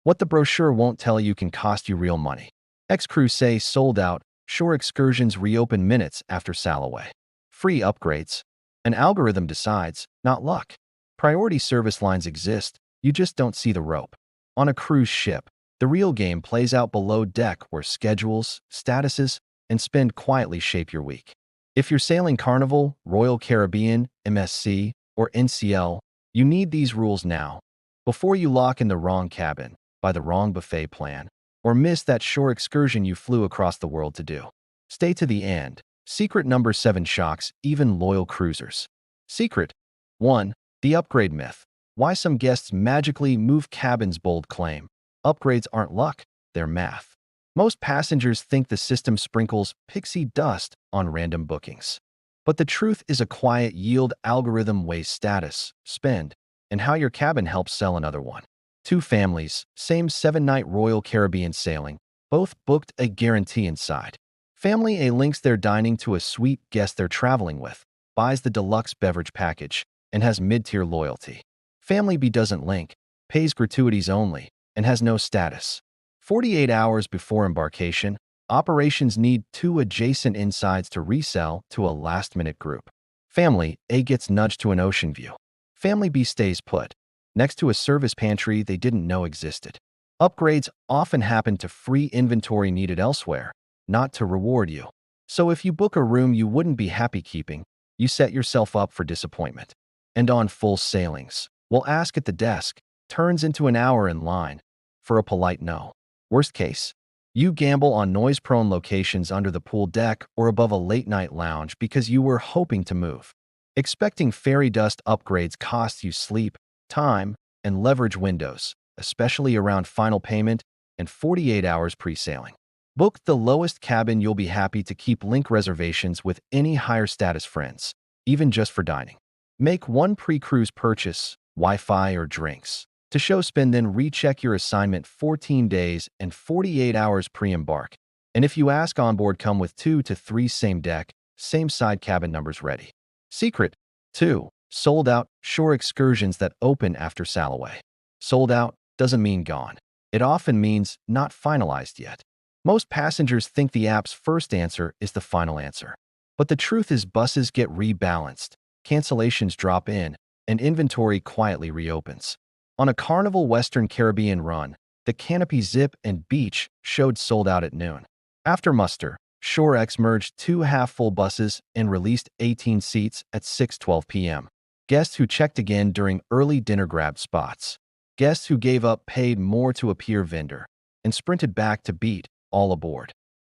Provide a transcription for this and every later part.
What the brochure won't tell you can cost you real money. Ex-crews say sold out, shore excursions reopen minutes after sailaway. Free upgrades. An algorithm decides, not luck. Priority service lines exist, you just don't see the rope. On a cruise ship, the real game plays out below deck where schedules, statuses, and spend quietly shape your week. If you're sailing Carnival, Royal Caribbean, MSC, or NCL, you need these rules now, before you lock in the wrong cabin, buy the wrong buffet plan, or miss that shore excursion you flew across the world to do. Stay to the end. Secret number 7 shocks even loyal cruisers. Secret 1. The upgrade myth. Why some guests magically move cabins. Bold claim. Upgrades aren't luck, they're math. Most passengers think the system sprinkles pixie dust on random bookings. But the truth is a quiet yield algorithm weighs status, spend, and how your cabin helps sell another one. 2 families, same 7-night Royal Caribbean sailing, both booked a guarantee inside. Family A links their dining to a sweet guest they're traveling with, buys the deluxe beverage package, and has mid-tier loyalty. Family B doesn't link, pays gratuities only, and has no status. 48 hours before embarkation, operations need 2 adjacent insides to resell to a last-minute group. Family A gets nudged to an ocean view. Family B stays put, next to a service pantry they didn't know existed. Upgrades often happen to free inventory needed elsewhere, not to reward you. So if you book a room you wouldn't be happy keeping, you set yourself up for disappointment. And on full sailings, we'll ask at the desk, turns into an hour in line for a polite no. Worst case, you gamble on noise-prone locations under the pool deck or above a late-night lounge because you were hoping to move. Expecting fairy dust upgrades costs you sleep, time, and leverage windows, especially around final payment and 48 hours pre-sailing. Book the lowest cabin you'll be happy to keep. Link reservations with any higher status friends, even just for dining. Make one pre-cruise purchase, Wi-Fi or drinks. To show spend, then recheck your assignment 14 days and 48 hours pre-embark. And if you ask onboard, come with 2 to 3 same deck, same side cabin numbers ready. Secret 2. Sold out shore excursions that open after sailaway. Sold out doesn't mean gone. It often means not finalized yet. Most passengers think the app's first answer is the final answer. But the truth is buses get rebalanced, cancellations drop in, and inventory quietly reopens. On a Carnival Western Caribbean run, the Canopy Zip and Beach showed sold out at noon. After muster, ShoreX merged 2 half-full buses and released 18 seats at 6:12 p.m. Guests who checked again during early dinner grabbed spots. Guests who gave up paid more to a peer vendor and sprinted back to beat all aboard.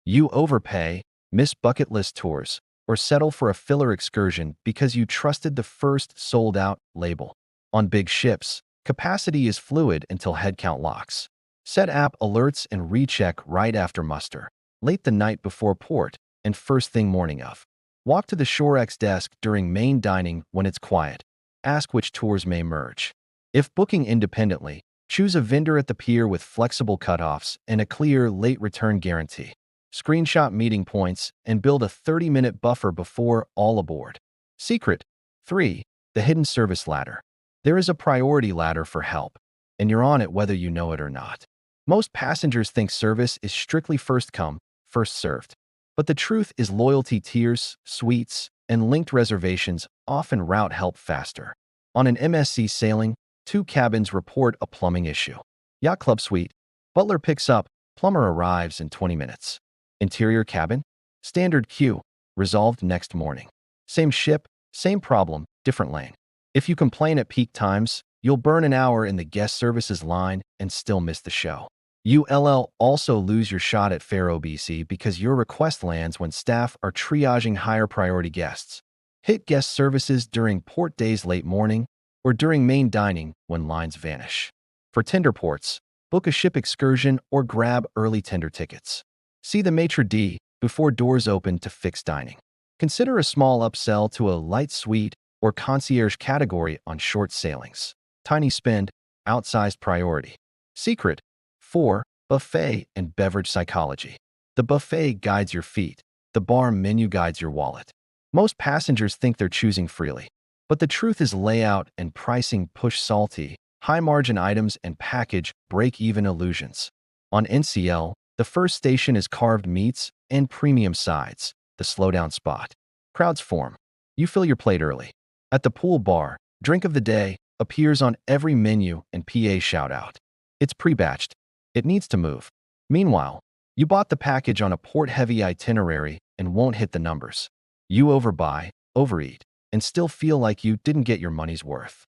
You overpay, miss bucket list tours, or settle for a filler excursion because you trusted the first sold-out label. On big ships, capacity is fluid until headcount locks. Set app alerts and recheck right after muster, late the night before port, and first thing morning of. Walk to the ShoreX desk during main dining when it's quiet. Ask which tours may merge. If booking independently, choose a vendor at the pier with flexible cutoffs and a clear late return guarantee. Screenshot meeting points and build a 30-minute buffer before all aboard. Secret 3. The hidden service ladder. There is a priority ladder for help, and you're on it whether you know it or not. Most passengers think service is strictly first come, first served. But the truth is loyalty tiers, suites, and linked reservations often route help faster. On an MSC sailing, 2 cabins report a plumbing issue. Yacht Club suite. Butler picks up, plumber arrives in 20 minutes. Interior cabin. Standard queue. Resolved next morning. Same ship, same problem, different lane. If you complain at peak times, you'll burn an hour in the guest services line and still miss the show. You'll also lose your shot at Fair OBC because your request lands when staff are triaging higher priority guests. Hit guest services during port days late morning or during main dining when lines vanish. For tender ports, book a ship excursion or grab early tender tickets. See the maitre d' before doors open to fixed dining. Consider a small upsell to a light suite or concierge category on short sailings. Tiny spend, outsized priority. Secret 4. Buffet and beverage psychology. The buffet guides your feet. The bar menu guides your wallet. Most passengers think they're choosing freely. But the truth is layout and pricing push salty, high-margin items and package break-even illusions. On NCL, the first station is carved meats and premium sides, the slowdown spot. Crowds form. You fill your plate early. At the pool bar, drink of the day appears on every menu and PA shout-out. It's pre-batched. It needs to move. Meanwhile, you bought the package on a port-heavy itinerary and won't hit the numbers. You overbuy, overeat, and still feel like you didn't get your money's worth.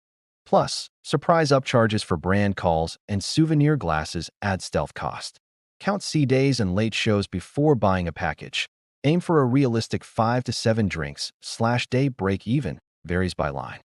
Plus, surprise upcharges for brand calls and souvenir glasses add stealth cost. Count C days and late shows before buying a package. Aim for a realistic 5 to 7 drinks/day break even, varies by line.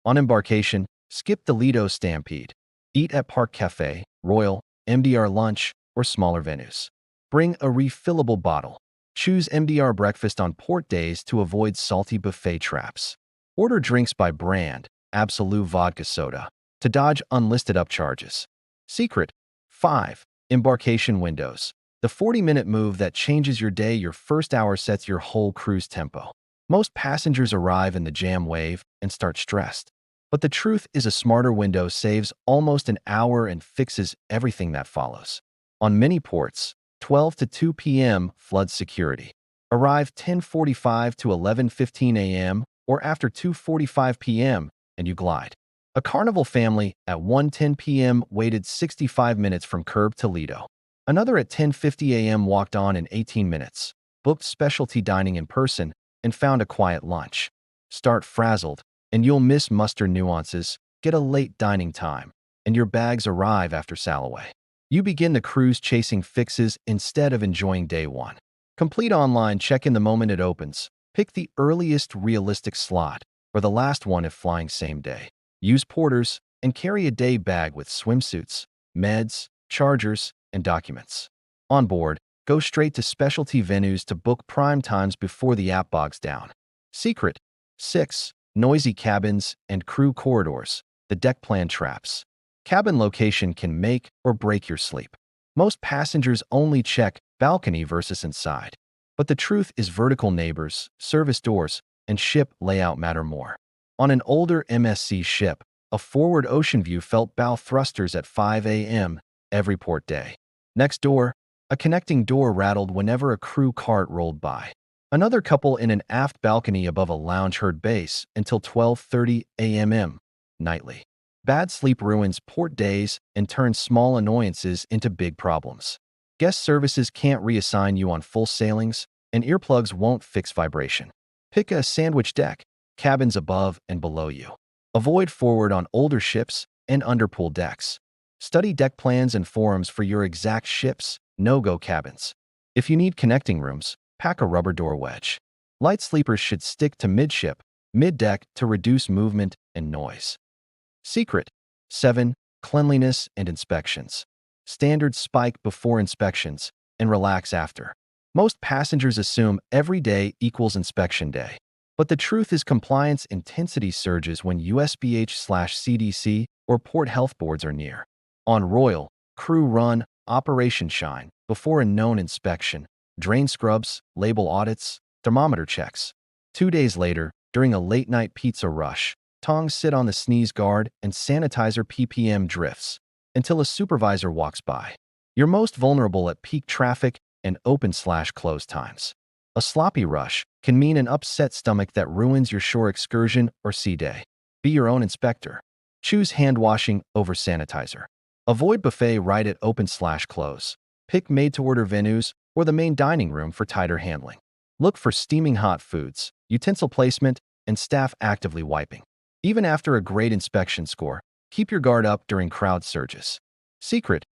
On embarkation, skip the Lido Stampede. Eat at Park Cafe, Royal, MDR Lunch, or smaller venues. Bring a refillable bottle. Choose MDR breakfast on port days to avoid salty buffet traps. Order drinks by brand, Absolute Vodka Soda, to dodge unlisted upcharges. Secret. 5. Embarkation windows. The 40-minute move that changes your day. Your first hour sets your whole cruise tempo. Most passengers arrive in the jam wave and start stressed. But the truth is a smarter window saves almost an hour and fixes everything that follows. On many ports, 12 to 2 p.m. floods security. Arrive 10:45 to 11:15 a.m. or after 2:45 p.m. and you glide. A Carnival family at 1:10 p.m. waited 65 minutes from curb to Lido. Another at 10:50 a.m. walked on in 18 minutes, booked specialty dining in person, and found a quiet lunch. Start frazzled, and you'll miss muster nuances, get a late dining time, and your bags arrive after sailaway. You begin the cruise chasing fixes instead of enjoying day one. Complete online check-in the moment it opens. Pick the earliest realistic slot, or the last one if flying same day. Use porters, and carry a day bag with swimsuits, meds, chargers, and documents. On board, go straight to specialty venues to book prime times before the app bogs down. Secret. 6. Noisy cabins and crew corridors, the deck plan traps. Cabin location can make or break your sleep. Most passengers only check balcony versus inside. But the truth is vertical neighbors, service doors, and ship layout matter more. On an older MSC ship, a forward ocean view felt bow thrusters at 5 a.m. every port day. Next door, a connecting door rattled whenever a crew cart rolled by. Another couple in an aft balcony above a lounge heard bass until 12:30 a.m. nightly. Bad sleep ruins port days and turns small annoyances into big problems. Guest services can't reassign you on full sailings, and earplugs won't fix vibration. Pick a sandwich deck, cabins above and below you. Avoid forward on older ships and underpool decks. Study deck plans and forums for your exact ship's no-go cabins. If you need connecting rooms, pack a rubber door wedge. Light sleepers should stick to midship, mid-deck to reduce movement and noise. Secret. 7. Cleanliness and inspections. Standards spike before inspections and relax after. Most passengers assume every day equals inspection day. But the truth is compliance intensity surges when USBH/CDC or port health boards are near. On Royal, crew run Operation Shine before a known inspection, drain scrubs, label audits, thermometer checks. 2 days later, during a late-night pizza rush, tongs sit on the sneeze guard and sanitizer ppm drifts until a supervisor walks by. You're most vulnerable at peak traffic and open/close times. A sloppy rush can mean an upset stomach that ruins your shore excursion or sea day. Be your own inspector. Choose hand washing over sanitizer. Avoid buffet right at open/close. Pick made-to-order venues or the main dining room for tighter handling. Look for steaming hot foods, utensil placement, and staff actively wiping. Even after a great inspection score, keep your guard up during crowd surges. Secret.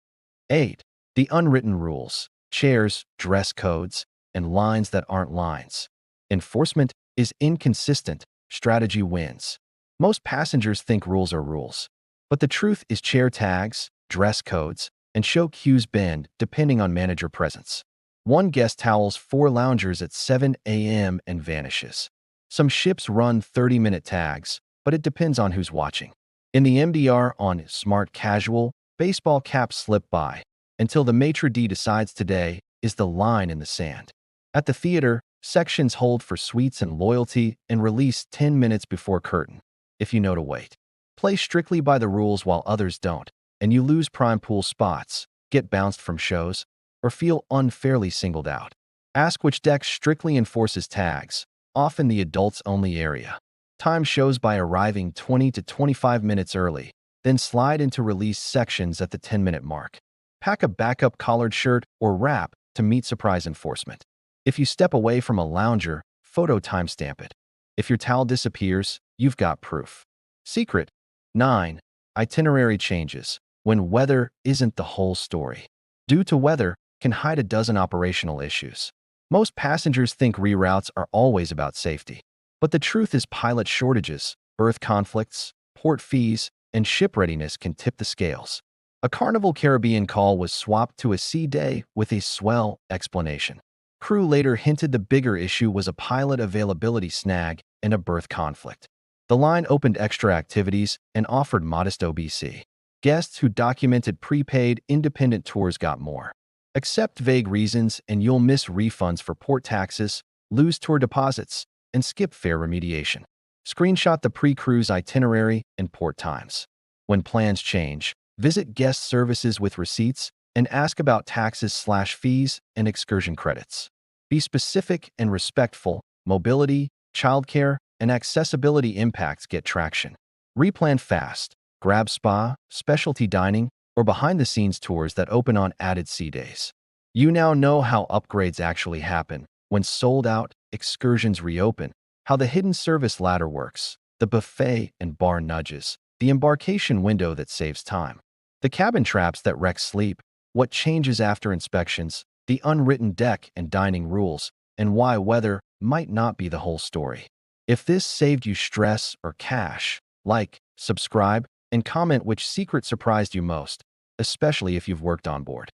8. The unwritten rules, chairs, dress codes, and lines that aren't lines. Enforcement is inconsistent, strategy wins. Most passengers think rules are rules. But the truth is chair tags, dress codes, and show cues bend depending on manager presence. One guest towels 4 loungers at 7 a.m. and vanishes. Some ships run 30-minute tags, but it depends on who's watching. In the MDR on smart casual, baseball caps slip by, until the maitre d' decides today is the line in the sand. At the theater, sections hold for suites and loyalty and release 10 minutes before curtain, if you know to wait. Play strictly by the rules while others don't, and you lose prime pool spots, get bounced from shows, or feel unfairly singled out. Ask which deck strictly enforces tags, often the adults-only area. Time shows by arriving 20 to 25 minutes early, then slide into release sections at the 10-minute mark. Pack a backup collared shirt or wrap to meet surprise enforcement. If you step away from a lounger, photo timestamp it. If your towel disappears, you've got proof. Secret 9. Itinerary changes when weather isn't the whole story. Due to weather can hide a dozen operational issues. Most passengers think reroutes are always about safety. But the truth is pilot shortages, berth conflicts, port fees, and ship readiness can tip the scales. A Carnival Caribbean call was swapped to a sea day with a swell explanation. Crew later hinted the bigger issue was a pilot availability snag and a berth conflict. The line opened extra activities and offered modest OBC. Guests who documented prepaid independent tours got more. Accept vague reasons and you'll miss refunds for port taxes, lose tour deposits, and skip fare remediation. Screenshot the pre-cruise itinerary and port times. When plans change, visit guest services with receipts and ask about taxes/fees and excursion credits. Be specific and respectful. Mobility, childcare, and accessibility impacts get traction. Replan fast. Grab spa, specialty dining, or behind-the-scenes tours that open on added sea days. You now know how upgrades actually happen, when sold-out excursions reopen, how the hidden service ladder works, the buffet and bar nudges, the embarkation window that saves time, the cabin traps that wreck sleep, what changes after inspections, the unwritten deck and dining rules, and why weather might not be the whole story. If this saved you stress or cash, like, subscribe, and comment which secret surprised you most, especially if you've worked on board.